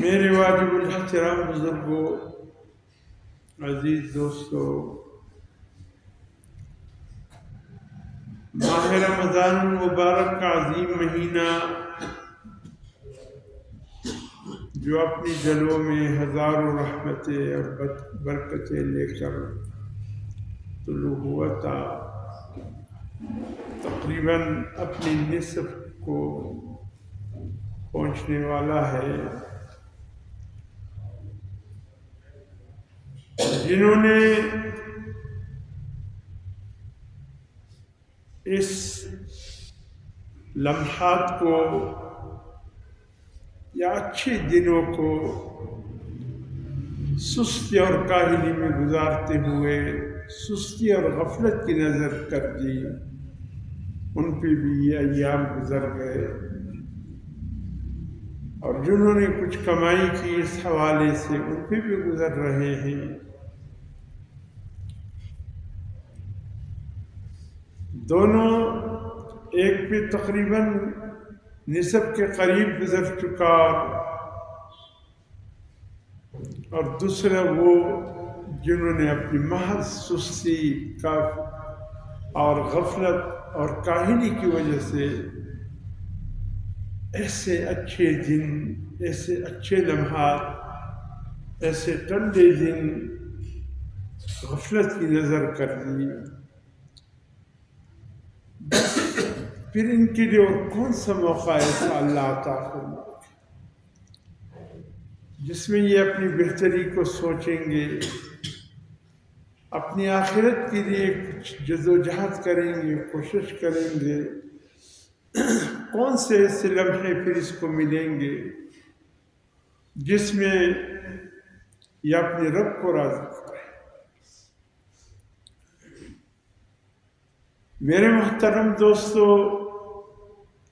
میرے واجب الاحترام بزرگوں، عزیز دوستو، ماہ رمضان المبارک کا عظیم مہینہ جو اپنی جلوں میں ہزاروں رحمتیں اور برکتیں لے کر طلوع ہوا تھا، تقریباً اپنی نصف کو پہنچنے والا ہے۔ جنہوں نے اس لمحات کو یا اچھے دنوں کو سستی اور کاہلی میں گزارتے ہوئے سستی اور غفلت کی نظر کر دی، ان پہ بھی یہ ایام گزر گئے، اور جنہوں نے کچھ کمائی کی اس حوالے سے ان پہ بھی گزر رہے ہیں۔ دونوں ایک پہ تقریباً نصف کے قریب گزر چکا، اور دوسرا وہ جنہوں نے اپنی محض سستی کا اور غفلت اور کاہلی کی وجہ سے ایسے اچھے دن، ایسے اچھے لمحات، ایسے ٹھنڈے دن غفلت کی نظر کر دی۔ پھر ان کے لیے اور کون سا موقع ایسا اللہ عطا فرمائے جس میں یہ اپنی بہتری کو سوچیں گے، اپنی آخرت کے لیے کچھ جدوجہد کریں گے، کوشش کریں گے۔ کون سے ایسے لمحے پھر اس کو ملیں گے جس میں یہ اپنے رب کو راضی کرے۔ میرے محترم دوستو،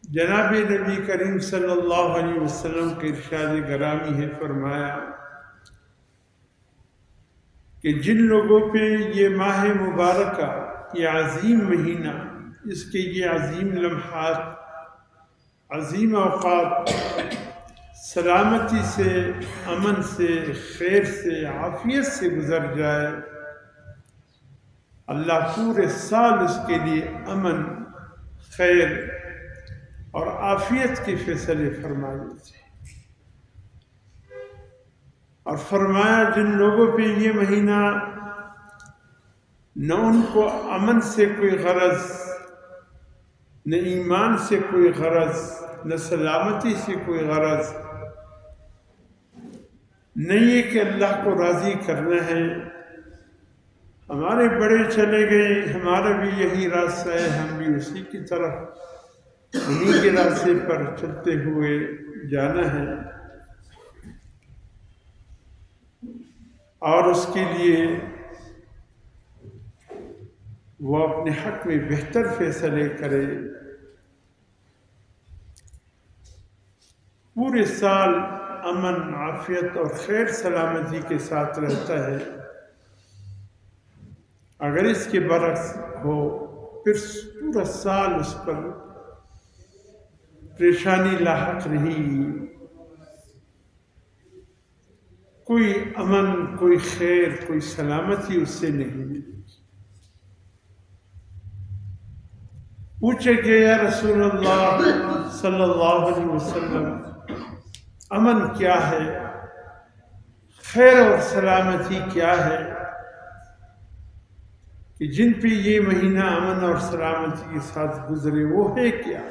جناب نبی کریم صلی اللہ علیہ وسلم کے ارشاد گرامی ہے، فرمایا کہ جن لوگوں پہ یہ ماہ مبارکہ، یہ عظیم مہینہ، اس کے یہ عظیم لمحات، عظیم اوقات سلامتی سے، امن سے، خیر سے، عافیت سے گزر جائے، اللہ پورے سال اس کے لیے امن، خیر اور عافیت کے فیصلے فرمائے تھے۔ اور فرمایا جن لوگوں پہ یہ مہینہ نہ ان کو امن سے کوئی غرض، نہ ایمان سے کوئی غرض، نہ سلامتی سے کوئی غرض، نہ یہ کہ اللہ کو راضی کرنا ہے، ہمارے بڑے چلے گئے، ہمارا بھی یہی راستہ ہے، ہم بھی اسی کی طرف، انہی کے راستے پر چلتے ہوئے جانا ہے، اور اس کے لیے وہ اپنے حق میں بہتر فیصلے کرے، پورے سال امن، عافیت اور خیر سلامتی کے ساتھ رہتا ہے۔ اگر اس کے برعکس ہو، پھر پورا سال اس پر پریشانی لاحق رہی، کوئی امن، کوئی خیر، کوئی سلامتی اس سے نہیں ملی۔ پوچھے کہ یا رسول اللہ صلی اللہ علیہ وسلم، امن کیا ہے، خیر اور سلامتی کیا ہے کہ جن پہ یہ مہینہ امن اور سلامتی کے ساتھ گزرے، وہ ہے کیا؟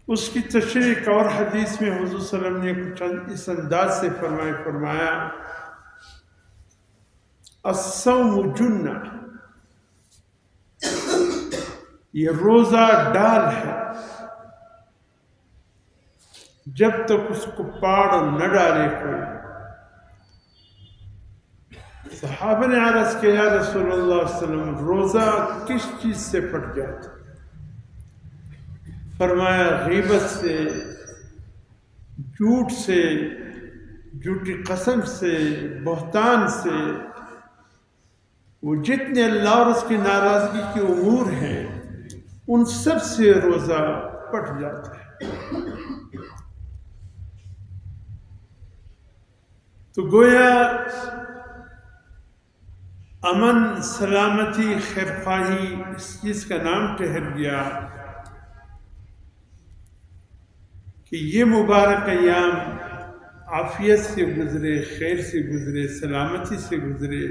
اس کی تشریح ایک اور حدیث میں حضور صلی اللہ علیہ وسلم نے اس انداز سے فرمایا الصوم جنہ، یہ روزہ ڈال ہے، جب تک اس کو پاڑ نہ ڈالے کوئی۔ صحابہ نے عرض کیا یا رسول اللہ صلی اللہ علیہ وسلم، روزہ کس چیز سے پھٹ جاتا؟ فرمایا غیبت سے، جھوٹ سے، جھوٹی قسم سے، بہتان سے، وہ جتنے اللہ اور اس کی ناراضگی کے امور ہیں ان سب سے روزہ پھٹ جاتا ہے۔ تو گویا امن، سلامتی، خیرخواہی اس چیز کا نام ٹھہر گیا کہ یہ مبارک ایام عافیت سے گزرے، خیر سے گزرے، سلامتی سے گزرے،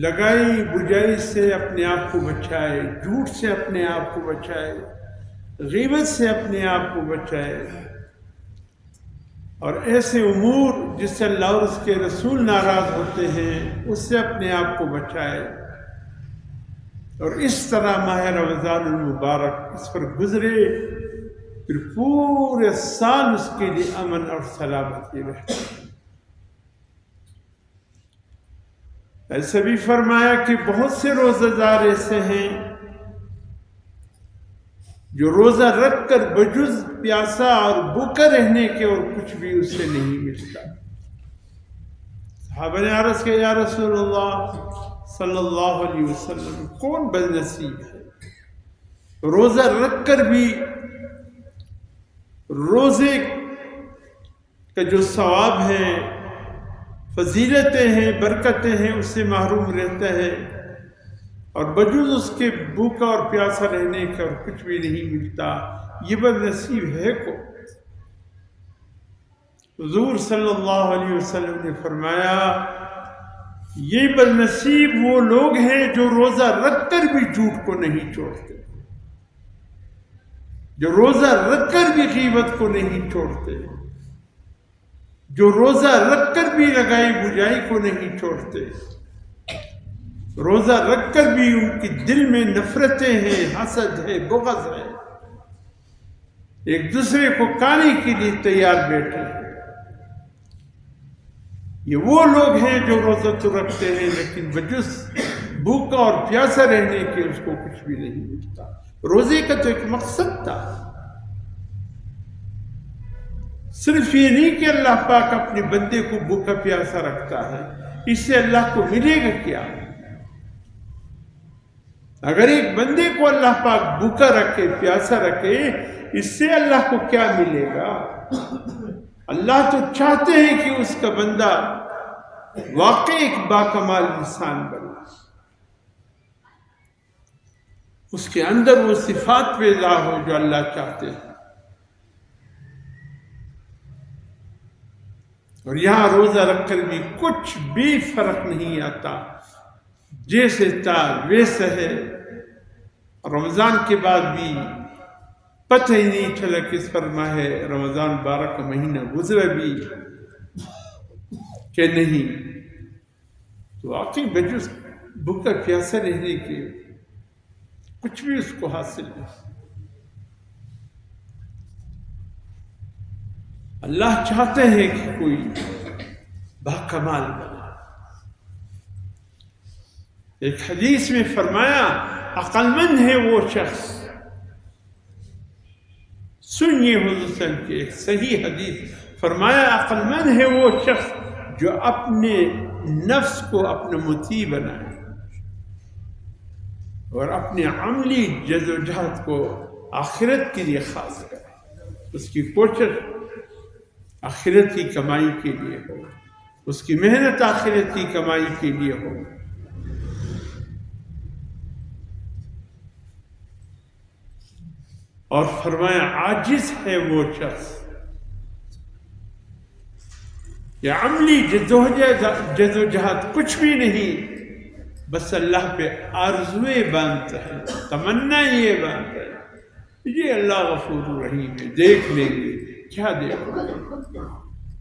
لگائی بجائی سے اپنے آپ کو بچائے، جھوٹ سے اپنے آپ کو بچائے، غیبت سے اپنے آپ کو بچائے، اور ایسے امور جس سے اللہ اور اس کے رسول ناراض ہوتے ہیں اس سے اپنے آپ کو بچائے، اور اس طرح ماہ رمضان المبارک اس پر گزرے، پھر پورے سال اس کے لیے امن اور سلامتی رہے۔ ایسا بھی فرمایا کہ بہت سے روزہ دار ایسے ہیں جو روزہ رکھ کر بجز پیاسا اور بھوکا رہنے کے اور کچھ بھی اسے نہیں ملتا۔ صحابہ نے عرض کیا یا رسول اللہ صلی اللہ علیہ وسلم، کون بد نصیب ہے روزہ رکھ کر بھی روزے کا جو ثواب ہے، فضیلتیں ہیں، برکتیں ہیں، اس سے محروم رہتا ہے، اور بجوز اس کے بھوکا اور پیاسا رہنے کا اور کچھ بھی نہیں ملتا، یہ بد نصیب ہے کو؟ حضور صلی اللہ علیہ وسلم نے فرمایا یہ بد نصیب وہ لوگ ہیں جو روزہ رکھ کر بھی جھوٹ کو نہیں چھوڑتے، جو روزہ رکھ کر بھی غیبت کو نہیں چھوڑتے، جو روزہ رکھ کر بھی لگائی بجائی کو نہیں چھوڑتے، روزہ رکھ کر بھی ان کی دل میں نفرتیں ہیں، حسد ہے، بغض ہے، ایک دوسرے کو کانے کے لیے تیار بیٹھے ہیں۔ یہ وہ لوگ ہیں جو روزہ تو رکھتے ہیں لیکن بجز بھوکا اور پیاسا رہنے کے اس کو کچھ بھی نہیں ملتا۔ روزے کا تو ایک مقصد تھا، صرف یہ نہیں کہ اللہ پاک اپنے بندے کو بھوکا پیاسا رکھتا ہے، اس سے اللہ کو ملے گا کیا؟ اگر ایک بندے کو اللہ پاک بھوکا رکھے، پیاسا رکھے، اس سے اللہ کو کیا ملے گا؟ اللہ تو چاہتے ہیں کہ اس کا بندہ واقعی ایک باکمال انسان بنے، اس کے اندر وہ صفات پیدا ہو جو اللہ چاہتے ہیں۔ اور یہاں روزہ رکھ کر بھی کچھ بھی فرق نہیں آتا، جیسے تھا ویسے ہے۔ رمضان کے بعد بھی پتہ ہی نہیں چلا کس پر ماہ رمضان مبارک کا مہینہ گزرا بھی کہ نہیں، تو واقعی بجز بھوکا پیاسا رہنے کے کچھ بھی اس کو حاصل نہیں۔ اللہ چاہتے ہیں کہ کوئی باکمال بنا۔ ایک حدیث میں فرمایا عقل مند ہے وہ شخص، سنیے حضور صلی اللہ علیہ وسلم کی ایک صحیح حدیث، فرمایا عقل مند ہے وہ شخص جو اپنے نفس کو اپنا مطیع بنائے اور اپنے عملی جدوجہد کو آخرت کے لیے خاص کرے، اس کی کوشش آخرت کی کمائی کے لیے ہو، اس کی محنت آخرت کی کمائی کے لیے ہو۔ اور فرمایا عاجز ہے وہ شخص، یہ عملی جدوجہد کچھ بھی نہیں، بس اللہ پہ آرزوئے باندھتا ہے، تمنا یہ باندھتا ہے یہ اللہ غفور رحیم ہے، دیکھ لیں گے، کیا دیکھیں گے،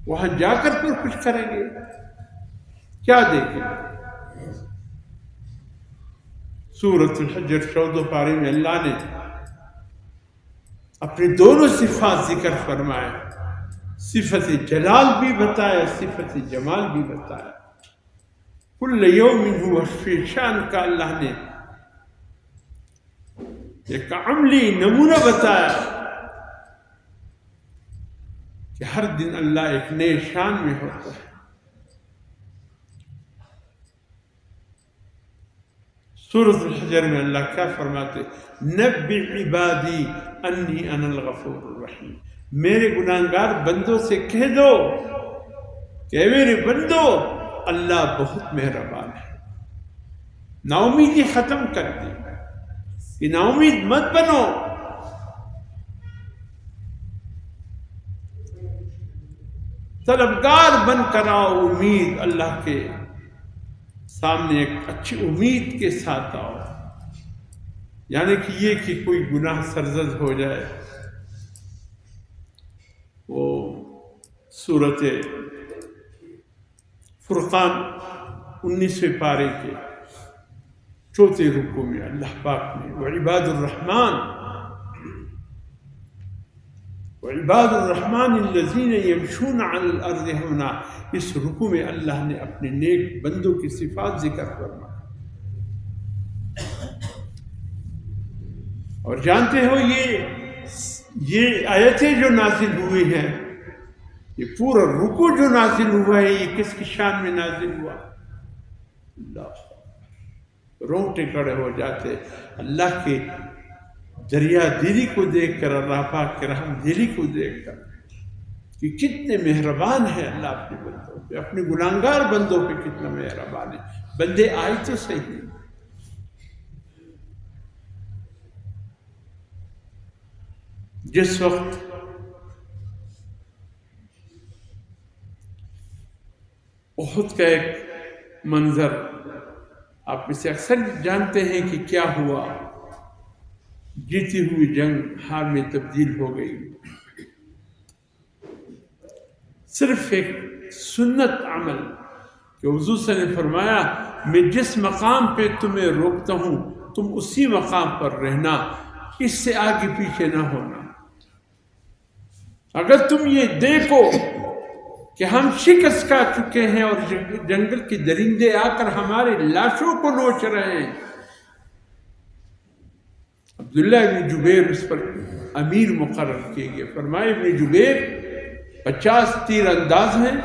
وہاں جا کر پھر کچھ کریں گے، کیا دیکھیں گے؟ سورۃ الحجر 14 پارے میں اللہ نے اپنے دونوں صفات ذکر فرمائے، صفت جلال بھی بتایا، صفت جمال بھی بتایا۔ کل یوم ہوا فی شان کا اللہ نے ایک عملی نمونہ بتایا کہ ہر دن اللہ ایک نئے شان میں ہوتا ہے۔ سورۃ الحجر میں اللہ کیا فرماتے؟ نبئ عبادی انی انا الغفور الرحیم، میرے گناہگار بندوں سے کہہ دو کہ اے میرے بندو اللہ بہت مہربان ہے، نا امیدی ختم کر دی کہ نا امید مت بنو، طلبگار بن کر آؤ، امید اللہ کے سامنے ایک اچھی امید کے ساتھ آؤ، یعنی کہ یہ کہ کوئی گناہ سرزد ہو جائے۔ وہ سورۃ فرقان 19ویں پارے کے 4 رکوع میں اللہ پاک نے وعباد الرحمن الذین یمشون علی الارض ہونا، اس رکوع میں اللہ نے اپنے نیک بندوں کی صفات ذکر فرمائی۔ اور جانتے ہو یہ آیتیں جو نازل ہوئی ہیں، یہ پورا رکوع جو نازل ہوا ہے، یہ کس کی شان میں نازل ہوا؟ اللہ، رونگٹے کھڑے ہو جاتے اللہ کے دریا دلی کو دیکھ کر، اللہ پاک کے رحم دلی کو دیکھ کر کہ کتنے مہربان ہے اللہ اپنے بندوں پہ، اپنے گناہگار بندوں پہ کتنا مہربان ہے۔ بندے آئے تو صحیح، جس وقت احد کا ایک منظر آپ میں سے اکثر جانتے ہیں کہ کیا ہوا، جیتی ہوئی جنگ ہار میں تبدیل ہو گئی۔ صرف ایک سنت عمل کہ حضور صلی اللہ علیہ وسلم نے فرمایا میں جس مقام پہ تمہیں روکتا ہوں تم اسی مقام پر رہنا، اس سے آگے پیچھے نہ ہونا۔ اگر تم یہ دیکھو کہ ہم شکست کھا چکے ہیں اور جنگل کے درندے آ کر ہمارے لاشوں کو نوچ رہے ہیں، عبداللہ ابن جبیر اس پر امیر مقرر کیے گئے، فرمائے ابن جبیر 50 تیر انداز ہیں،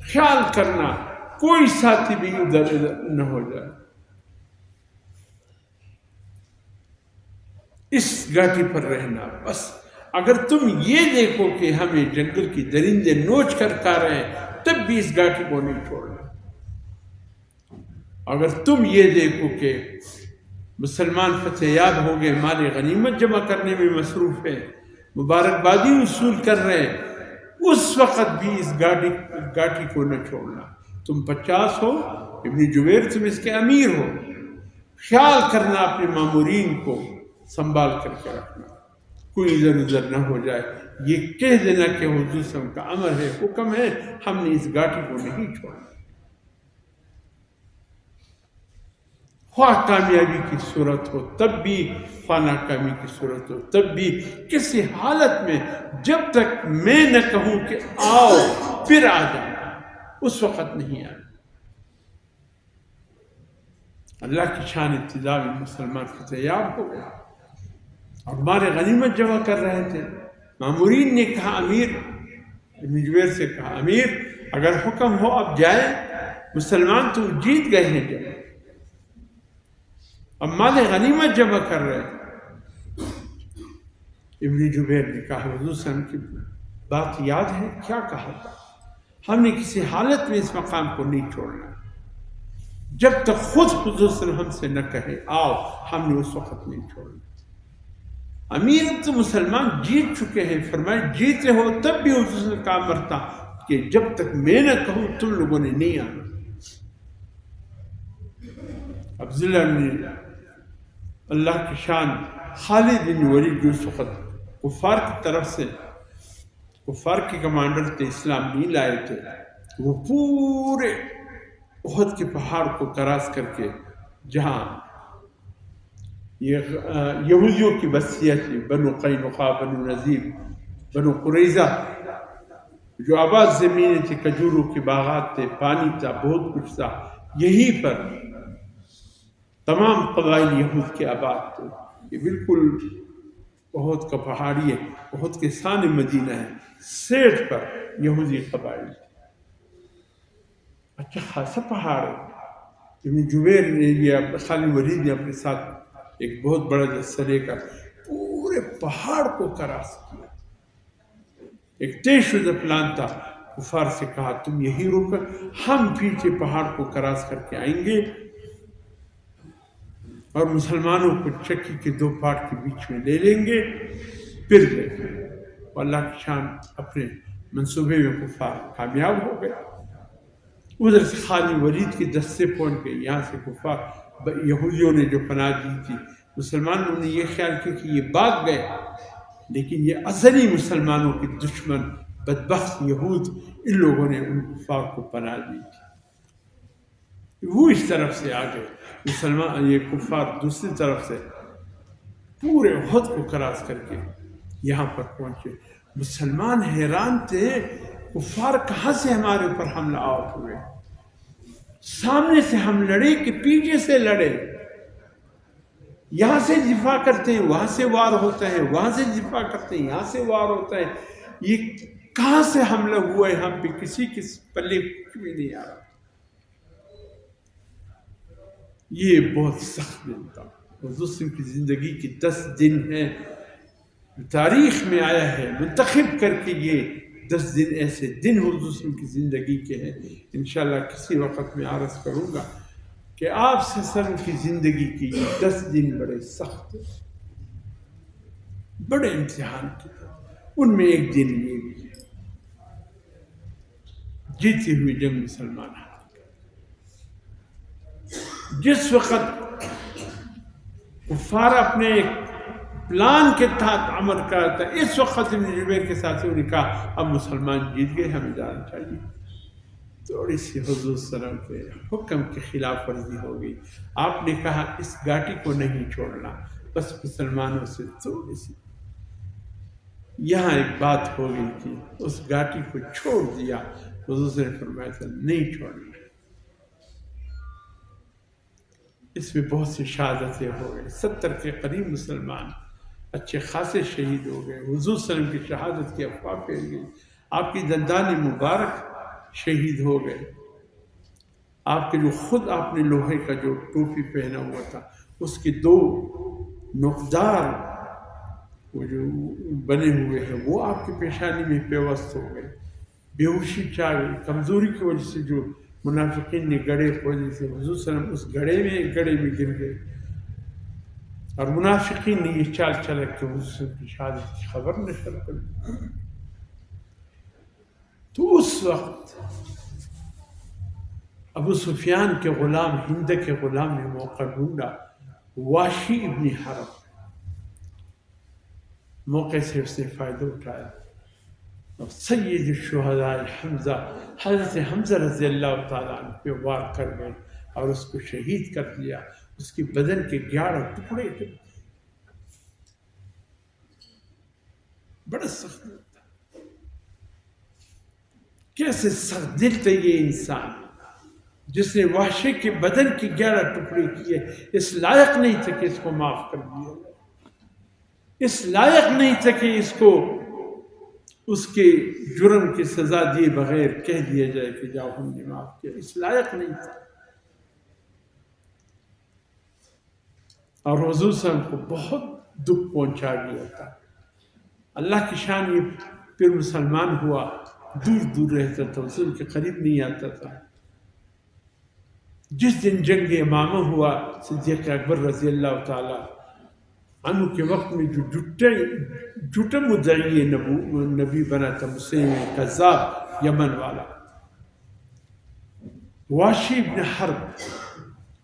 خیال کرنا کوئی ساتھی بھی ادھر ادھر نہ ہو جائے، اس گھاٹی پر رہنا بس۔ اگر تم یہ دیکھو کہ ہمیں جنگل کی درندے نوچ کر کھا رہے ہیں تب بھی اس گھاٹی کو نہیں چھوڑنا۔ اگر تم یہ دیکھو کہ مسلمان فتح یاب ہو گئے، مال غنیمت جمع کرنے میں مصروف ہے، مبارکبادی وصول کر رہے ہیں، اس وقت بھی اس گھاٹی کو نہ چھوڑنا۔ تم 50 ہو، ابن جبیر تم اس کے امیر ہو، خیال کرنا اپنے مامورین کو سنبھال کر کے رکھنا، کوئی ادھر ادھر نہ ہو جائے۔ یہ کہہ دینا کہ حضور صلی اللہ علیہ وسلم کا امر ہے، حکم ہے، ہم نے اس گھاٹی کو نہیں چھوڑنا۔ خواہ کامیابی کی صورت ہو تب بھی، خواہ ناکامی کی صورت ہو تب بھی، کسی حالت میں جب تک میں نہ کہوں کہ آؤ پھر آ جانا، اس وقت نہیں آنا۔ اللہ کی شان ابتدا میں مسلمان فتح یاب ہو گئے اور ہمارے غنیمت جمع کر رہے تھے۔ مامورین نے کہا، امیر ابن جبیر سے کہا، امیر اگر حکم ہو اب جائیں، مسلمان تو جیت گئے ہیں، جب اب مال غنیمت جمع کر رہے تھے۔ ابن جبیر نے کہا، حضور صلی اللہ علیہ وسلم کی بات یاد ہے، کیا کہا تھا؟ ہم نے کسی حالت میں اس مقام کو نہیں چھوڑنا، جب تک خود حضور صلی اللہ علیہ وسلم ہم سے نہ کہے آؤ، ہم نے اس وقت نہیں چھوڑنا۔ امیر تو مسلمان جیت چکے ہیں، فرمائے جیتے ہو تب بھی حضور صلی اللہ علیہ وسلم کا امر تھا کہ جب تک میں نہ کہوں تم لوگوں نے نہیں آنا۔ عبداللہ بن اللہ کی شان خالد بن ولید جو اس وقت کفار کی طرف سے، کفار کے کمانڈر تھے، اسلام نہیں لائے تھے، وہ پورے احد کے پہاڑ کو کراس کر کے جہاں یہ یہودیوں کی بستیاں تھی، بنو قینقاع، بنو نذیر، بنو قریظہ، جو آباد زمینیں تھی، کھجوروں کے باغات تھے، پانی تھا، بہت کچھ تھا، یہیں پر تمام قبائل یہود کے آباد تھے۔ یہ بالکل احد کا پہاڑی ہے، احد کے سامنے مدینہ ہے، سیٹ پر یہودی قبائل تھے، اچھا خاصا پہاڑ ہے۔ ابن جبیر نے یہ خالد ولید نے اپنے ساتھ ایک بہت بڑا جثہ لے کر پورے پہاڑ کو کراس کیا، ایک طے شدہ پلان تھا، کفار سے کہا تم یہی رکو، ہم پیچھے پہاڑ کو کراس کر کے آئیں گے اور مسلمانوں کو چکی کے دو پارٹ کے بیچ میں لے لیں گے، پھر دیکھیں گے۔ اور اللہ کی شان اپنے منصوبے میں کفار کامیاب ہو گئے۔ ادھر سے خالد ولید کے دستے پہنچ گئے، یہاں سے کفار یہودیوں نے جو پناہ دی تھی، مسلمانوں نے یہ خیال کیا کہ یہ بھاگ گئے، لیکن یہ ازلی مسلمانوں کے دشمن بدبخت یہود، ان لوگوں نے ان کفار کو پناہ دی تھی۔ وہ اس طرف سے آ گئے، مسلمان یہ کفار دوسری طرف سے پورے احد کو کراس کر کے یہاں پر پہنچے۔ مسلمان حیران تھے، کفار کہاں سے ہمارے اوپر حملہ آور ہوئے؟ سامنے سے ہم لڑے کہ پیچھے سے لڑے؟ یہاں سے دفاع کرتے ہیں، وہاں سے وار ہوتا ہے، وہاں سے دفاع کرتے ہیں، یہاں سے وار ہوتا ہے، یہ کہاں سے حملہ ہوا ہے ہم پہ؟ کسی کے پلے کچھ بھی نہیں آ رہا۔ یہ بہت سخت دن تھا۔ حضور صلی اللہ علیہ وسلم کی زندگی کے 10 دن ہیں، تاریخ میں آیا ہے، منتخب کر کے یہ 10 دن ایسے دن حضور صلی اللہ علیہ وسلم کی زندگی کے ہیں۔ انشاءاللہ کسی وقت میں عرض کروں گا کہ آپ صلی اللہ علیہ وسلم کی زندگی کی 10 دن بڑے سخت، بڑے امتحان کے تھے۔ ان میں ایک دن یہ بھی ہے، جیتی ہوئی جنگ مسلمان ہاتھ۔ جس وقت کفار اپنے ایک پلان کے تحت عمل کرتا ہے، اس وقت ابن جبیر کے ساتھیوں نے کہا اب مسلمان جیت گئے، ہمیں جانا چاہیے۔ تھوڑی سی حضور صلی اللہ علیہ وسلم کے حکم کی خلاف ورزی ہو گئی۔ آپ نے کہا اس گھاٹی کو نہیں چھوڑنا، بس مسلمانوں سے تھوڑی سی یہاں ایک بات ہو گئی تھی، اس گھاٹی کو چھوڑ دیا۔ حضور صلی اللہ علیہ وسلم نے فرمایا تھا نہیں چھوڑنا۔ اس میں بہت سی شہادتیں ہو گئی، 70 کے قریب مسلمان اچھے خاصے شہید ہو گئے۔ حضور صلی اللہ علیہ وسلم کی شہادت کی افواہ پھیل گئی، آپ کی دندان مبارک شہید ہو گئے۔ آپ کے جو خود آپ نے لوہے کا جو ٹوپی پہنا ہوا تھا، اس کے 2 نوکدار وہ جو بنے ہوئے ہیں وہ آپ کی پیشانی میں پیوست ہو گئے۔ بیہوشی چاہ گئی، کمزوری کی وجہ سے جو منافقین نے گڑھے کھودے تھے، حضور صلی اللہ علیہ وسلم اس گڑھے میں گر گئے، اور منافقین نے یہ چال چلا کہ حضور صلی اللہ علیہ وسلم کی شہادت کی خبر نشر کر دی۔ تو اس وقت ابو سفیان کے غلام، ہند کے غلام نے موقع ڈھونڈا، واشی ابن حرب، موقع سے اس نے فائدہ اٹھایا اور سید الشہداء حمزہ، حضرت حمزہ رضی اللہ تعالیٰ عنہ پہ وار کر گئے اور اس کو شہید کر دیا، اس کی بدن کے 11 ٹکڑے تھے۔ بڑا سخت تھا، کیسے سخت دل تھا یہ انسان جس نے وحشی کے بدن کی 11 ٹکڑے کیے۔ اس لائق نہیں تھا کہ اس کو معاف کر دیا جائے، اس لائق نہیں تھا کہ اس کو اس کے جرم کی سزا دیے بغیر کہہ دیا جائے کہ جاؤ ہم نے معاف کیا، اس لائق نہیں تھا۔ اور حضور صلی اللہ علیہ وسلم کو بہت دکھ پہنچا گیا تھا۔ اللہ کی شان یہ پھر مسلمان ہوا، دور دور رہتا تھا، حضور کے قریب نہیں آتا تھا۔ جس دن جنگ امامہ ہوا، صدیق اکبر رضی اللہ تعالی عنہ کے وقت میں جو جھوٹا مدعی نبی بنا تھا، مسیلمہ کذاب یمن والا، واشی ابن حرب،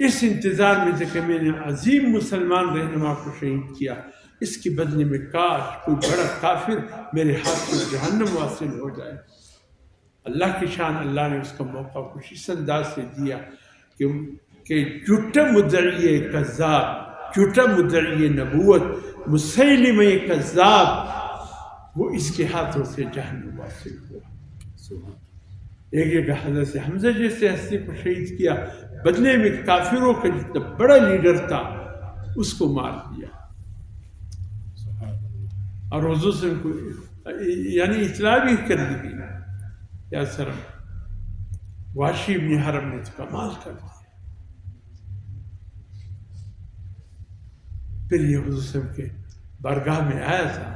اس انتظار میں تھے کہ میں نے عظیم مسلمان رہنما کو شہید کیا، اس کے بدلے میں کاش کوئی بڑا کافر میرے ہاتھ سے جہنم واصل ہو جائے۔ اللہ کی شان، اللہ نے اس کا موقع کچھ اس انداز سے دیا کہ جھوٹا مدعی کذاب، جھوٹا مدعی نبوت مسیلمہ کذاب، وہ اس کے ہاتھوں سے جہنم واصل ہوا۔ ایک جگہ حضرت حمزہ جیسے ہستی کو شہید کیا، بدلے میں کافروں کا جتنا بڑا لیڈر تھا اس کو مار دیا، اور حضور صلی اللہ علیہ وسلم کو یعنی اطلاع بھی کر دی گئی یا سرم، واشی ابن حرب نے تو کمال کر دیا۔ پھر یہ حضور صلی اللہ علیہ وسلم کے بارگاہ میں آیا تھا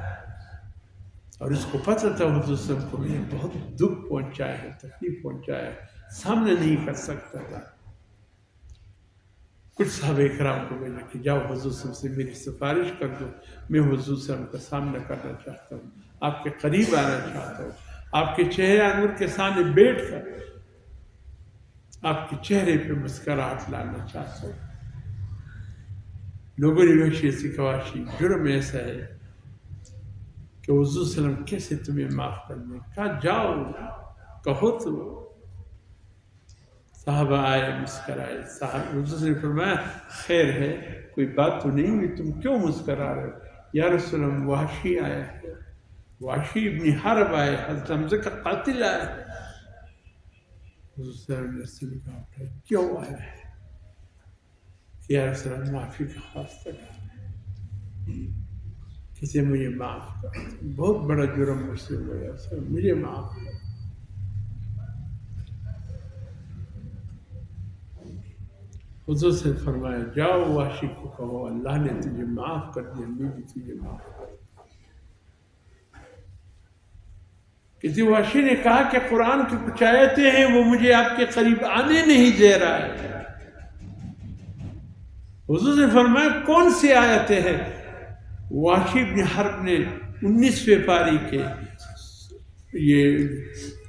اور اس کو پتہ تھا حضور صلی اللہ علیہ وسلم کو میں نے بہت دکھ پہنچایا ہے، تکلیف پہنچایا ہے، سامنے نہیں کر سکتا تھا۔ کچھ صحابہ کرام کو بولا کہ جاؤ حضور صلی اللہ علیہ وسلم سے میری سفارش کر دو، میں حضور صلی اللہ علیہ وسلم کا سامنا کرنا چاہتا ہوں، آپ کے قریب آنا چاہتا ہوں، آپ کے چہرے انور کے سامنے بیٹھ کر آپ کے چہرے پہ مسکراہٹ لانا چاہتا ہوں۔ لوگوں نے وحشی سے کہا وحشی جرم ایسا ہے کہ حضور صلی اللہ علیہ وسلم کیسے تمہیں معاف کر دیں؟ کہا جاؤ کہو تو۔ صحابہ آئے مسکرائے، حضور نے فرمایا خیر ہے، کوئی بات تو نہیں ہوئی، تم کیوں مسکرا رہے ہو؟ یا رسول اللہ وحشی آیا ہے، وحشی ابن حرب آئے، حضرت حمزہ کا قاتل آیا ہے۔ حضور صلی اللہ علیہ وسلم نے کہا کیوں آیا ہے؟ یا رسول اللہ معافی کا خواستہ کر، کسی مجھے معاف کر، بہت بڑا جرم مجھ سے ہو گیا، مجھے معاف کر۔ حضور سے فرمایا جاؤ وحشی کو کہو اللہ نے تجھے معاف کر دیا، میں بھی تجھے معاف کر دیا۔ کسی وحشی نے کہا کہ قرآن کی کچھ آیتیں ہیں وہ مجھے آپ کے قریب آنے نہیں دے رہا ہے۔ حضور نے فرمایا کون سی آیتیں ہیں؟ وحشی بن حرب نے 19ویں پاری کے یہ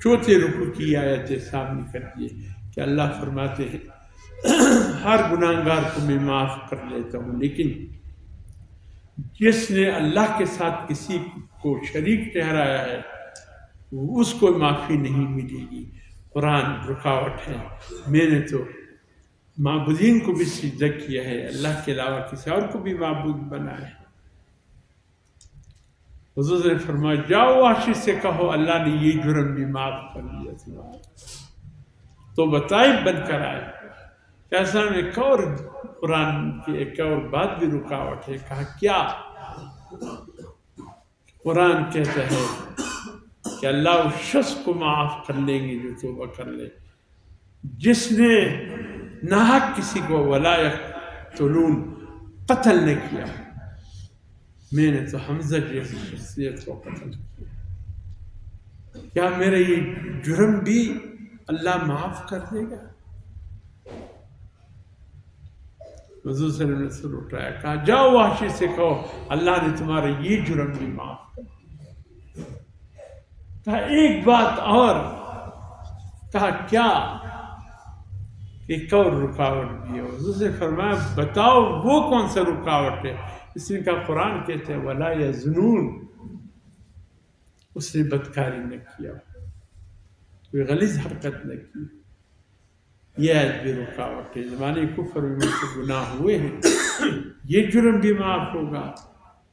چوتھے رکوع کی آیتیں سامنے کر دیے کہ اللہ فرماتے ہیں ہر گناہگار کو میں معاف کر لیتا ہوں، لیکن جس نے اللہ کے ساتھ کسی کو شریک ٹھہرایا ہے اس کو معافی نہیں ملے گی۔ قرآن رکاوٹ ہے۔ میں نے تو معبودین کو بھی سجدہ کیا ہے، اللہ کے علاوہ کسی اور کو بھی معبود بنایا ہے۔ حضور نے فرمایا جاؤ وحشی سے کہو اللہ نے یہ جرم بھی معاف کر دیا تمہارا، تو بتائے بن کر آئے۔ ایسا میں ایک اور قرآن کی ایک اور بات بھی رکاوٹ ہے، کہا کیا؟ قرآن کہتا ہے کہ اللہ اس شخص کو معاف کر لیں گے جو توبہ کر لے، جس نے ناحق کسی کو ولا یقتلون قتل نہ کیا۔ میں نے تو حمزہ جیسی شخصیت کو قتل کیا، کیا میرا یہ جرم بھی اللہ معاف کر دے گا؟ حضور صلی اللہ علیہ وسلم اٹھایا، کہا جاؤ وحشی سے کہو اللہ نے تمہارا یہ جرم بھی معاف کر دیا۔ کہا ایک بات اور، کہا کیا؟ ایک اور رکاوٹ بھی ہے۔ حضور نے فرمایا بتاؤ وہ کون سا رکاوٹ ہے؟ اس نے کہا قرآن کہتے ہیں ولا یزنون، اس نے بدکاری نہ کیا، کوئی غلیظ حرکت نہ کی۔ یہ آیت بھی رکاوٹ ہے، زمانے کفر میں سے گناہ ہوئے ہیں، یہ جرم بھی معاف ہوگا۔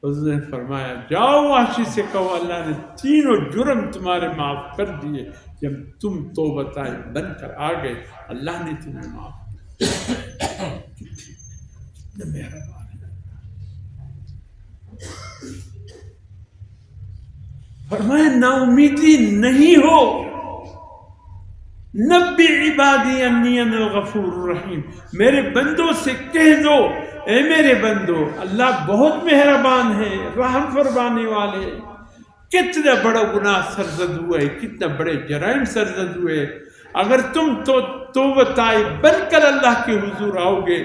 حضور نے فرمایا جاؤ وحشی سے کہو اللہ نے تینوں جرم تمہارے معاف کر دیے، جب تم توبہ طائب بن کر آ گئے اللہ نے تمہیں معاف کیا۔ کتنا مہربان ہے۔ فرمایا نا امیدی نہیں ہو، نبی عبادی انی انا الغفور الرحیم، میرے بندوں سے کہہ دو اے میرے بندو اللہ بہت مہربان ہے، رحم فرمانے والے۔ کتنا بڑا گناہ سرزد ہوئے، کتنا بڑے جرائم سرزد ہوئے، اگر تم تو توبہ طائب بن کر اللہ کے حضور آؤ گے،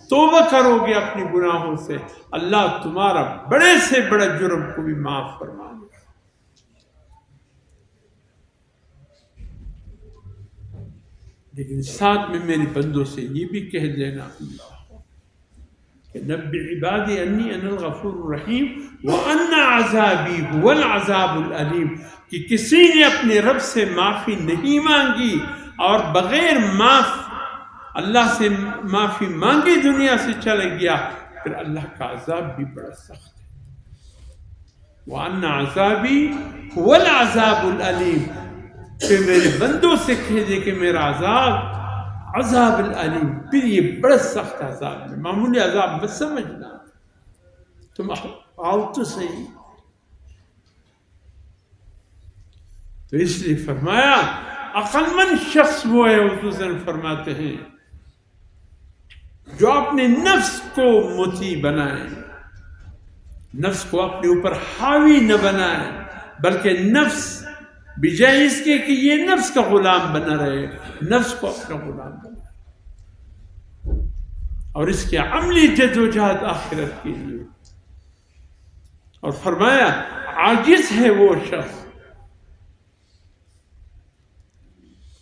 توبہ کرو گے اپنی گناہوں سے، اللہ تمہارا بڑے سے بڑا جرم کو بھی معاف فرما دے۔ لیکن ساتھ میں میرے بندوں سے یہ بھی کہہ دینا اللہ کہ نبی عبادی انی انا الغفور الرحیم وان عذابی هو العذاب العلیم، کہ کسی نے اپنے رب سے معافی نہیں مانگی اور بغیر اللہ سے معافی مانگی دنیا سے چلا گیا، پھر اللہ کا عذاب بھی بڑا سخت ہے۔ وان عذابی هو العذاب العلیم، کہ میرے بندوں سے کہہ دے کہ میرا عذاب العلیم، پھر یہ بڑا سخت عذاب ہے، معمولی عذاب مت سمجھنا، تم آؤ تو صحیح۔ تو اس لیے فرمایا عقل مند شخص وہ ہے، حضور فرماتے ہیں جو اپنے نفس کو مطیع بنائے، نفس کو اپنے اوپر حاوی نہ بنائے، بلکہ نفس بجائے اس کے کہ یہ نفس کا غلام بنا رہے، نفس کو اپنا غلام بنا، اور اس کی عملی جدوجہد آخرت کے لیے. اور فرمایا عاجز ہے وہ شخص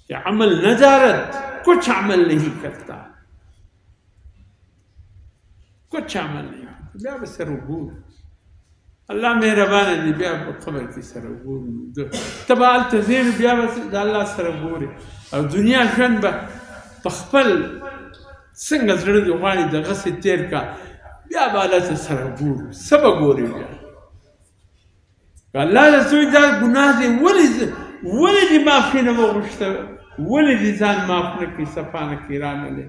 کہ عمل ندارت کچھ عمل نہیں کرتا، کچھ عمل نہیں کرتا. بیا به سره وګورو، الله مهربانه دی، بیا په قبر کې سره وګورو، ته به هلته ځې نو بیا به د الله سره ګورې، او دنیا ژوند به په خپل څنګه زړه دې غواړي دغسې تېر کا، بیا به هلته سره ګورو. څه به ګورې بیا؟ که الله له څه وي دا ګناه دی، ولې دې معافي نه وغوښته، ولې دې ځان معاف نه کړي، صفا نه کړي، رانغلې،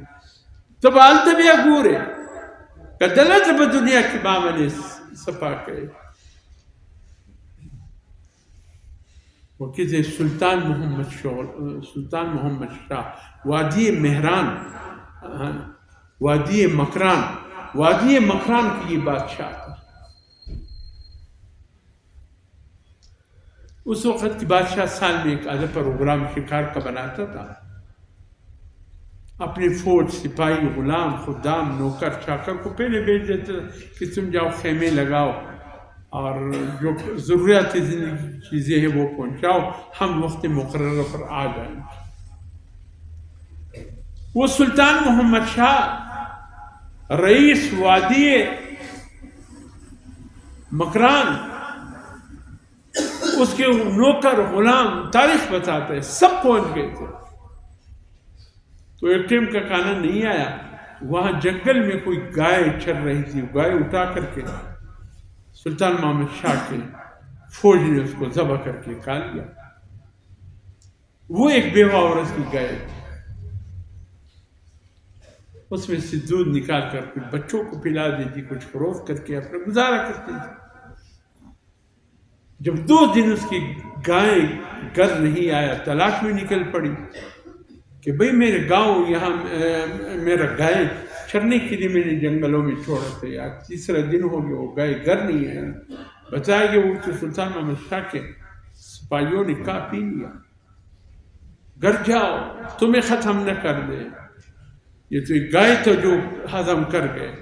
ته به هلته بیا ګورې. که دلته په دنیا کې به عمل صفا کوي. وکیل سلطان محمد شاہ وادی مہران، وادی مکران کی یہ بادشاہ تھا. اس وقت کی بادشاہ سال میں ایک آدھا پروگرام شکار کا بناتا تھا. اپنی فوج، سپاہی، غلام، خدام، نوکر چاکر کو پہلے بھیج دیتا کہ تم جاؤ خیمے لگاؤ اور جو ضروریاتی زندگی کی چیزیں ہیں وہ پہنچاؤ، ہم وقت مقررہ پر آ جائیں. وہ سلطان محمد شاہ رئیس وادی مکران، اس کے نوکر غلام، تاریخ بتاتے ہیں سب پہنچ گئے تھے. تو ایک ٹائم کا کھانا نہیں آیا، وہاں جنگل میں کوئی گائے چر رہی تھی، گائے اٹھا کر کے سلطان محمد شاہ کے فوج نے اس کو ذبح کر کے کھا لیا. وہ ایک بیوہ عورت کی گائے، اس میں سے دودھ نکال کر کچھ بچوں کو پلا دیتی، کچھ فروخت کر کے اپنا گزارا کرتی تھی. جب 2 دن اس کی گائے گھر نہیں آیا، تلاش میں نکل پڑی کہ بھئی میرے گاؤں یہاں میرا گائے چرنے کے لیے میں نے جنگلوں میں چھوڑا تھا، آج 3 دن ہو گیا وہ گائے گھر نہیں ہے. بتایا کہ وہ تو سلطان محمد شاہ کے سپاہیوں نے کہا پی لیا، گھر جاؤ تمہیں ختم نہ کر دے، یہ تو ایک گائے تو جو ہضم کر گئے.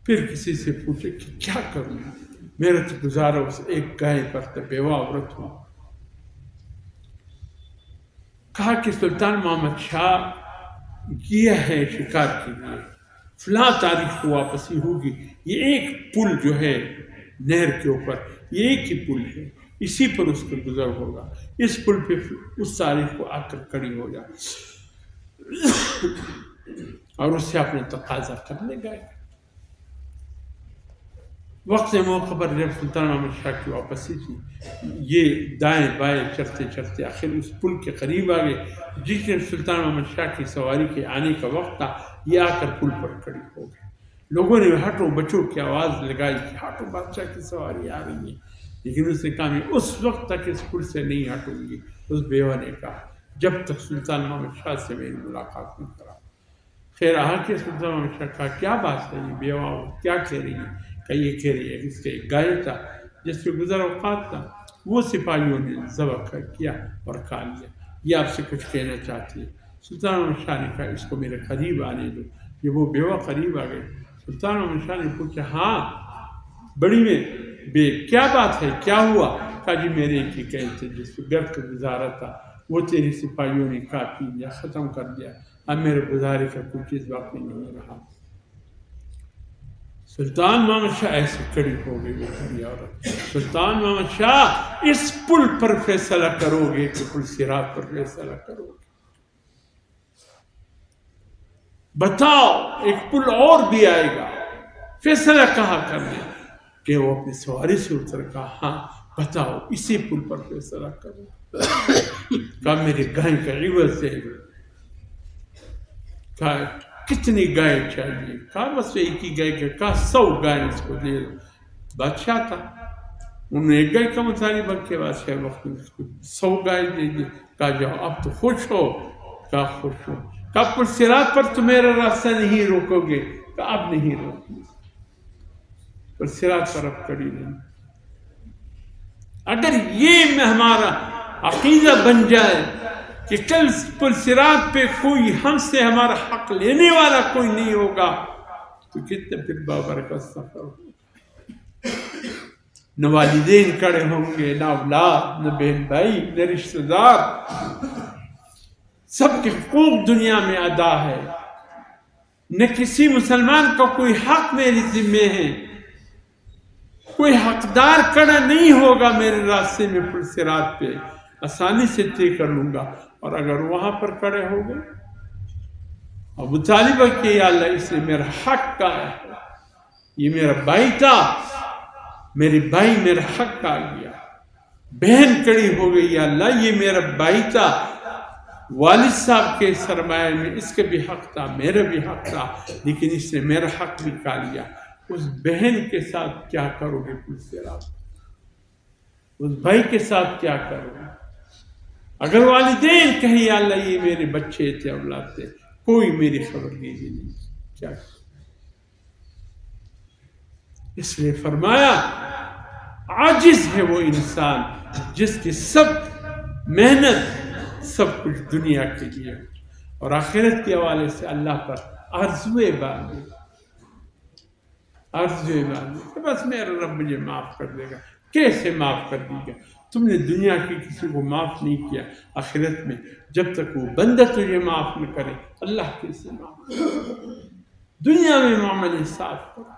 پھر کسی سے پوچھے کہ کیا کروں، میرا تو گزارا اس ایک گائے پر تھا، بیوہ عورت ہوں. کہا کہ سلطان محمد شاہ گیا ہے شکار کے لیے، فلاں تاریخ کو واپسی ہوگی، یہ ایک پل جو ہے نہر کے اوپر، یہ ایک ہی پل ہے، اسی پر اس کا گزر ہوگا، اس پل پہ اس تاریخ کو آ کر کھڑی ہو جائے اور اس سے اپنے تقاضا کرنے گئے. وقت موقع پر جب سلطان محمد شاہ کی واپسی تھی، یہ دائیں بائیں چلتے چلتے آخر اس پل کے قریب آ گئے. جس دن سلطان محمد شاہ کی سواری کے آنے کا وقت تھا، یہ آ کر پل پر کھڑی ہو گئے. لوگوں نے ہٹو بچوں کی آواز لگائی کہ ہٹو بادشاہ کی سواری آ رہی ہے، لیکن اس نے کہا میں اس وقت تک اس پل سے نہیں ہٹوں گی. اس بیوہ نے کہا جب تک سلطان محمد شاہ سے میری ملاقات نہیں کرا. خیر آ کے سلطان محمد شاہ کہا کیا بات ہے، یہ بیوہ کیا کہہ رہی ہے؟ کہ یہ کہہ رہی ہے اس کے ایک گائے تھا جس پہ گزر اوقات تھا، وہ سپاہیوں نے ذبح کیا اور کھا لیا، یہ آپ سے کچھ کہنا چاہتی ہے. سلطان محمد شاہ نے کہا اس کو میرے قریب آنے دو. یہ وہ بیوہ قریب آ گئے. سلطان محمد شاہ نے پوچھا ہاں بڑی میں بے کیا بات ہے، کیا ہوا؟ کہا جی میرے ایک ہی گائے تھے جس پہ گھر کا گزارا تھا، وہ تیری سپاہیوں نے کھا پی لیا، ختم کر دیا، اب میرے گزارے کا کوئی چیز باقی نہیں رہا. سلطان محمد شاہ ایسے کھڑی ہو گئی وہ بڑی عورت. سلطان محمد شاہ اس پل پر فیصلہ کرو گے کہ پل صراط پر فیصلہ کرو گے؟ بتاؤ، ایک پل اور بھی آئے گا، فیصلہ کہاں کرنا؟ کہ وہ اپنی سواری سے اتر کہا ہاں بتاؤ اسی پل پر فیصلہ کرو. کہا میری گائے کا عوض دے دو. کہا کتنی گائے چاہیے؟ کہا بس ایک ہی گائے کا. کہا 100 گائے اس کو دے دو. بادشاہ تھا، انہوں نے ایک گائے کا مطالبہ کیا، بادشاہ وقت میں اس کو 100 گائے دے دی. کہا جاؤ اب تو خوش ہو؟ کہا خوش ہو. کہا پل صراط پر تو میرا راستہ نہیں روکو گے؟ کہا اب نہیں روکو. پل صراط پر اب کڑی نہیں. اگر یہ ہمارا عقیدہ بن جائے کہ کل پل صراط پہ کوئی ہم سے ہمارا حق لینے والا کوئی نہیں ہوگا تو کتنے پھر بابرکت سفر ہوگا. نہ والدین کڑے ہوں گے، نہ اولاد، نہ بہن بھائی، نہ رشتہ دار. سب کے حقوق دنیا میں ادا ہے. نہ کسی مسلمان کا کوئی حق میری ذمے ہے. کوئی حقدار کڑا نہیں ہوگا میرے راستے میں پل صراط پہ، آسانی سے طے کر لوں گا. اور اگر وہاں پر کڑے ہو گئے اور مطالبہ کہ یا اللہ اس نے میرا حق کا ہے، یہ میرا بھائی تھا، میرے بھائی میرا حق کا گیا. بہن کڑی ہو گئی، یا اللہ یہ میرا بھائی تھا، والد صاحب کے سرمایہ میں اس کا بھی حق تھا، میرا بھی حق تھا، لیکن اس نے میرا حق بھی کھا لیا. اس بہن کے ساتھ کیا کرو گے پل صراط؟ اس بھائی کے ساتھ کیا کرو گے؟ اگر والدین کہیں یا اللہ یہ میرے بچے تھے، اولاد تھے، کوئی میری خبر نہیں، کیا کرو؟ اس لیے فرمایا عاجز ہے وہ انسان جس کی سب محنت سب کچھ دنیا کے لیے اور آخرت کے حوالے سے اللہ پر آرزوئے باندھے، بس میرا رب مجھے معاف کر دے گا. کیسے معاف کر دے گا؟ تم نے دنیا کی کسی کو معاف نہیں کیا، آخرت میں جب تک وہ بندہ تجھے معاف نہ کرے اللہ کیسے معاف کرے؟ دنیا میں معاملے صاف کرو.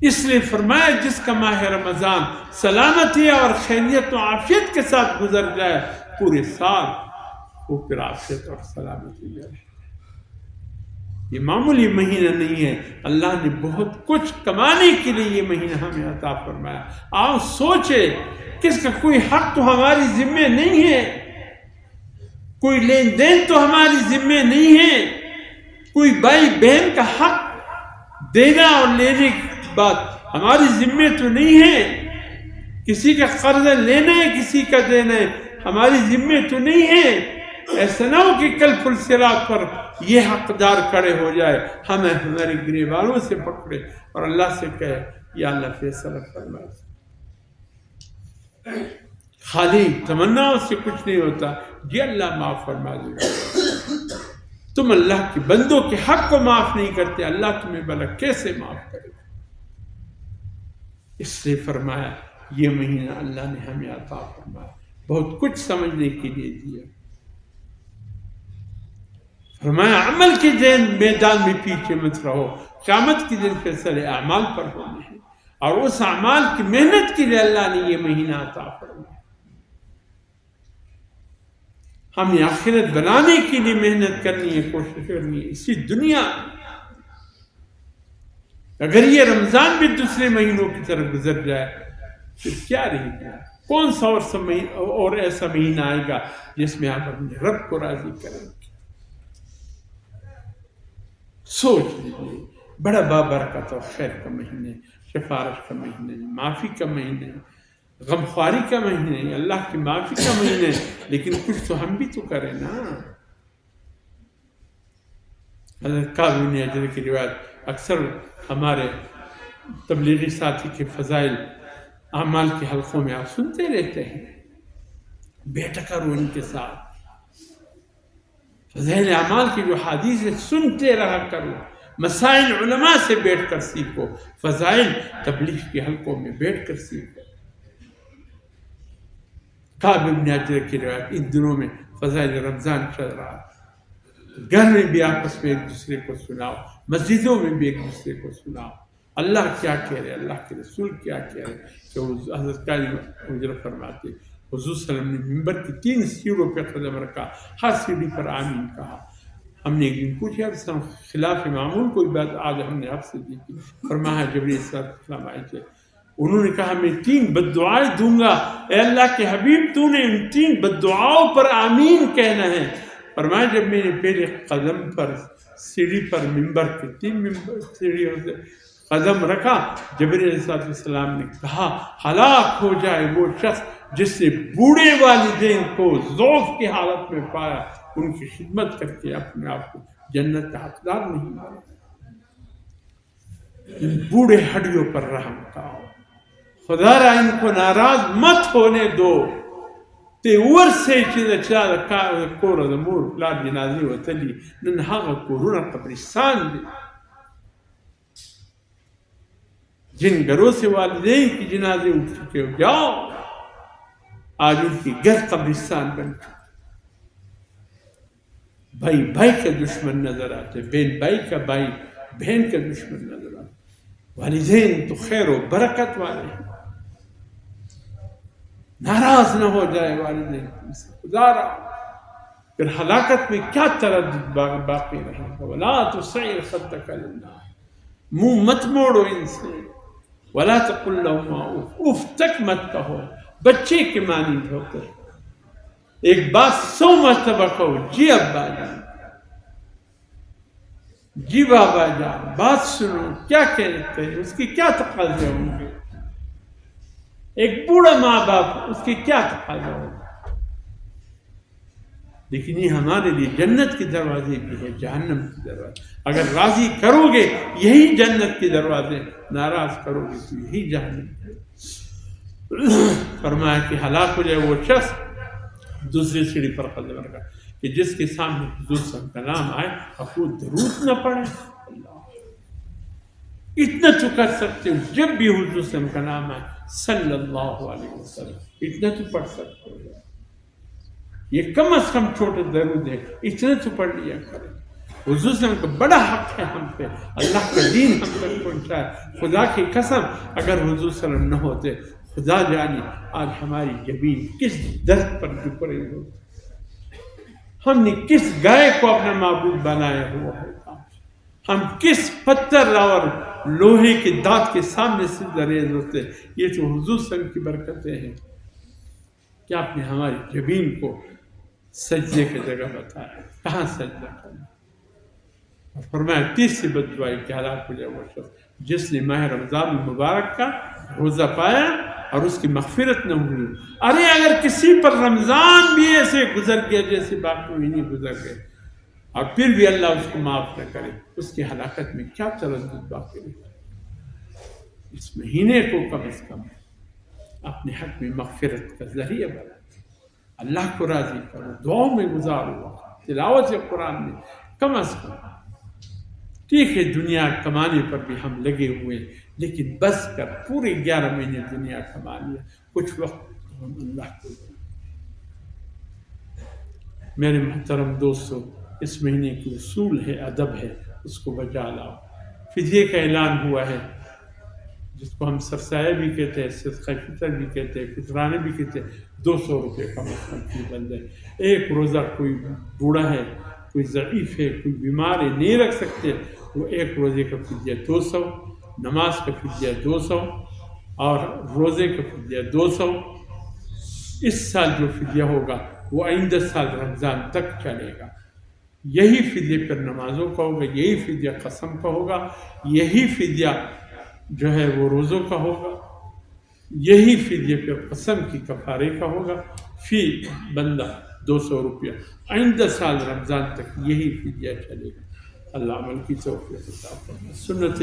اس لیے فرمایا جس کا ماہ رمضان سلامتی اور خیریت و عافیت کے ساتھ گزر جائے پورے سال، وہ پھر عافیت اور سلامتی میں رہے. یہ معمولی مہینہ نہیں ہے، اللہ نے بہت کچھ کمانے کے لیے یہ مہینہ ہمیں عطا فرمایا. آؤ سوچے کہ اس کا کوئی حق تو ہماری ذمہ نہیں ہے، کوئی لین دین تو ہماری ذمہ نہیں ہے، کوئی بھائی بہن کا حق دینا اور لینے کی بات ہماری ذمہ تو نہیں ہے، کسی کا قرض لینا ہے کسی کا دینا ہے ہماری ذمہ تو نہیں ہے. ایسا نہ ہو کہ کل پل صراط پر یہ حقدار کھڑے ہو جائے، ہمیں ہمارے گریبانوں سے پکڑے اور اللہ سے کہے یا اللہ فیصلہ فرما. خالی تمناؤں سے کچھ نہیں ہوتا. یہ اللہ معاف فرما دے گا. تم اللہ کے بندوں کے حق کو معاف نہیں کرتے، اللہ تمہیں بھلا کیسے معاف کرے گا؟ اس لیے فرمایا یہ مہینہ اللہ نے ہمیں عطا فرمایا، بہت کچھ سمجھنے کے لیے دیا. فرمایا عمل کے میدان میں پیچھے مت رہو، قیامت کے دن فیصلے اعمال پر ہونے ہیں، اور اس اعمال کی محنت کے لیے اللہ نے یہ مہینہ عطا فرمایا. ہمیں آخرت بنانے کے لیے محنت کرنی ہے، کوشش کرنی ہے اسی دنیا. اگر یہ رمضان بھی دوسرے مہینوں کی طرف گزر جائے پھر کیا رہے گا؟ کون سا اور ایسا مہینہ آئے گا جس میں آپ اپنے رب کو راضی کریں گے؟ سوچ لیجیے. بڑا بابرکت اور خیر کا مہینہ، سفارش کا مہینہ، معافی کا مہینہ، غمخواری کا مہینہ، اللہ کی معافی کا مہینہ. لیکن کچھ تو ہم بھی تو کریں نا. حضرت کعب بن عجرہ کی روایت اکثر ہمارے تبلیغی ساتھی کے فضائل اعمال کے حلقوں میں آپ سنتے رہتے ہیں. بیٹھا کرو ان کے ساتھ، فضائل اعمال کی جو حدیث ہے سنتے رہا کرو. مسائل علماء سے بیٹھ کر سیکھو، فضائل تبلیغ کے حلقوں میں بیٹھ کر سیکھو. کعب بن عجرہ کی روایت. ان دنوں میں فضائل رمضان چل رہا، گھر میں بھی آپس میں ایک دوسرے کو سناؤ، مسجدوں میں بھی ایک دوسرے کو سناؤ اللہ کیا کہہ رہے، اللہ کے رسول کیا کہہ رہے. کہ حضرت کعب بن عجرہ فرماتے حضور صلی اللہ علیہ وسلم نے ممبر کی 3 سیڑھوں پہ قدم رکھا، ہر سیڑھی پر آمین کہا. ہم نے ایک دن پوچھا خلاف معمول کوئی بات آج ہم نے آپ سے دی تھی؟ فرمایا جبریل صلی اللہ علیہ وسلم آئے تھے، انہوں نے کہا میں 3 بد دعائیں دوں گا، اے اللہ کے حبیب تو نے ان 3 بد دعاؤں پر آمین کہنا ہے. فرمایا جب میں نے پہلے قدم پر سیڑھی پر ممبر کے 3 سیڑھیوں سے قدم رکھا، جبریل علیہ السلام نے کہا ہلاک ہو جائے وہ شخص جس نے بوڑھے والدین کو ضعف کی حالت میں پایا، ان کی خدمت کر کے اپنے آپ کو جنت کا حقدار نہیں مانا. بوڑھے ہڈیوں پر رحم کاؤ، خدا را ان کو ناراض مت ہونے دو تے ورسې چې د چا د کوره د مور پلار جنازې وتلي نن هغه کورونه قبرستان دي جن گھروں سے والدین کی جنازے اٹھ چکے ہو جاؤ آج ان کی گھر قبرستان بن چکے بھائی بھائی کا دشمن نظر آتے بہن بھائی کا بھائی بہن کا دشمن نظر آتے والدین تو خیر و برکت والے ہیں ناراض نہ ہو جائے والدین سے خدا را پھر ہلاکت میں کیا تردد باقی رہے گا ولا تسعر خدک للناس منہ مت موڑو ان سے ولا تقل لهما اف تک مت کہو بچے کے معنی ہوتے ایک بات 100 مرتبہ کہو جی ابا جان جی بابا جان بات سنو کیا کہتے ہیں اس کی کیا تقاضے ہوں گے ایک بوڑھا ماں باپ اس کی کیا تقاضا ہوگا لیکن یہ ہمارے لیے جنت کے دروازے بھی ہے جہنم کے دروازے اگر راضی کرو گے یہی جنت کے دروازے ناراض کرو گے تو یہی جہنم فرمایا کہ ہلاک ہو جائے وہ شخص دوسری سیڑھی پر قدم رکھا کہ جس کے سامنے حضور صلی اللہ علیہ وسلم کا نام آئے اور وہ درود نہ پڑھے اتنا تو کر سکتے ہو جب بھی حضور صلی اللہ علیہ وسلم کا نام آئے صلی اللہ علیہ وسلم اتنا تو پڑھ سکتے ہو یہ کم از کم چھوٹے درود ہے اتنے تو پڑھ لیا کریں حضور صلی اللہ علیہ وسلم کا بڑا حق ہے ہم پہ اللہ کا دین ہم تک پہنچایا خدا کی قسم اگر حضور صلی اللہ علیہ وسلم نہ ہوتے خدا جانی آج ہماری جبین کس درد پر جھک رہی ہوتی ہم نے کس گائے کو اپنا معبود بنایا ہوا ہوتا ہم کس پتھر اور لوہے کے دانت کے سامنے سجدہ ریز ہوتے یہ تو حضور صلی اللہ علیہ وسلم کی برکتیں ہیں کہ آپ نے ہماری جبین کو سجدے کی جگہ بتایا کہاں سجدہ کرنا فرمایا تیسری بد دعائی کہ ہلاک ہو جائے وہ شخص جس نے ماہ رمضان المبارک کا روزہ پایا اور اس کی مغفرت نہ ہوئی ارے اگر کسی پر رمضان بھی ایسے گزر گیا جیسے باقی مہینے گزر گئے اور پھر بھی اللہ اس کو معاف نہ کرے اس کی ہلاکت میں کیا تردد باقی رہے اس مہینے کو کم از کم اپنے حق میں مغفرت کا ذریعہ بنا اللہ کو راضی کرو دعاؤں میں گزارو تلاوت قرآن میں کم از کم ٹھیک ہے دنیا کمانے پر بھی ہم لگے ہوئے لیکن بس کر پورے 11 مہینے دنیا کما لیا کچھ وقت ہم اللہ کو میرے محترم دوستو اس مہینے کی اصول ہے ادب ہے اس کو بجا لاؤ فدیے کا اعلان ہوا ہے جس کو ہم سرسایہ بھی کہتے ہیں صدقہ فطر بھی کہتے ہیں فطرانے بھی کہتے ہیں 200 روپے کا مطلب کی بند ہے ایک روزہ کوئی بوڑھا ہے کوئی ضعیف ہے کوئی بیمار ہے نہیں رکھ سکتے وہ ایک روزے کا فدیہ 200 نماز کا فدیہ 200 اور روزے کا فدیہ 200 اس سال جو فدیہ ہوگا وہ آئندہ سال رمضان تک چلے گا یہی فدیہ پھر نمازوں کا ہوگا یہی فدیہ قسم کا ہوگا یہی فدیہ جو ہے وہ روزوں کا ہوگا یہی فدیہ پھر قسم کی کفارے کا ہوگا فی بندہ 200 روپیہ آئندہ سال رمضان تک یہی فدیہ چلے گا اللہ عمل کی توفیق عطا فرمائے سنت